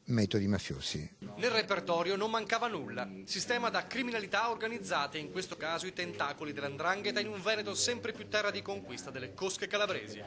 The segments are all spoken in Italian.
metodi mafiosi. Nel repertorio non mancava nulla. Sistema da criminalità organizzata, in questo caso i tentacoli dell''ndrangheta in un Veneto sempre più terra di conquista delle cosche calabresi.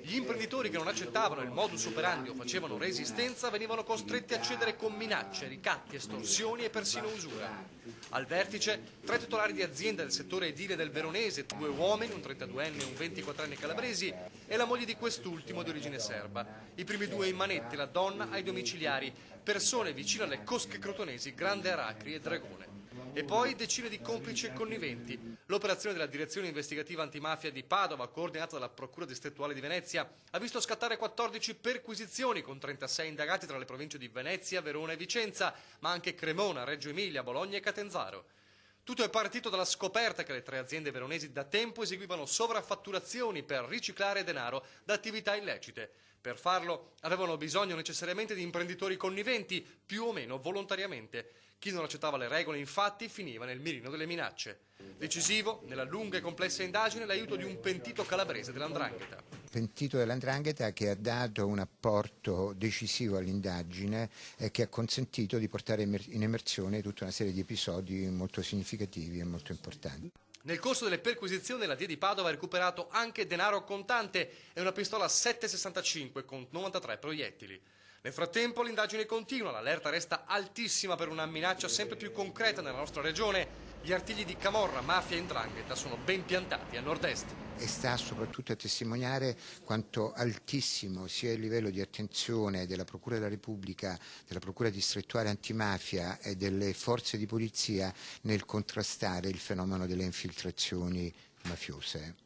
Gli imprenditori che non accettavano il modus operandi o facevano resistenza venivano costretti a cedere con minacce, ricatti, estorsioni e persino usura. Al vertice, 3 titolari di azienda del settore edile del Veronese, 2 uomini, un 32enne e un 24enne calabresi, e la moglie di quest'ultimo di origine serba. I primi 2 in manette, la donna ai domiciliari, persone vicine alle cosche crotonesi Grande Aracri e Dragone. E poi decine di complici e conniventi. L'operazione della Direzione Investigativa Antimafia di Padova, coordinata dalla Procura Distrettuale di Venezia, ha visto scattare 14 perquisizioni con 36 indagati tra le province di Venezia, Verona e Vicenza, ma anche Cremona, Reggio Emilia, Bologna e Catanzaro. Tutto è partito dalla scoperta che le 3 aziende veronesi da tempo eseguivano sovraffatturazioni per riciclare denaro da attività illecite. Per farlo avevano bisogno necessariamente di imprenditori conniventi, più o meno volontariamente. Chi non accettava le regole, infatti, finiva nel mirino delle minacce. Decisivo, nella lunga e complessa indagine, l'aiuto di un pentito calabrese dell''ndrangheta. Pentito dell''ndrangheta che ha dato un apporto decisivo all'indagine e che ha consentito di portare in emersione tutta una serie di episodi molto significativi e molto importanti. Nel corso delle perquisizioni la DIA di Padova ha recuperato anche denaro contante e una pistola 7,65 con 93 proiettili. Nel frattempo l'indagine continua, l'allerta resta altissima per una minaccia sempre più concreta nella nostra regione. Gli artigli di camorra, mafia e 'ndrangheta sono ben piantati a nord-est. E sta soprattutto a testimoniare quanto altissimo sia il livello di attenzione della Procura della Repubblica, della Procura Distrettuale Antimafia e delle forze di polizia nel contrastare il fenomeno delle infiltrazioni mafiose.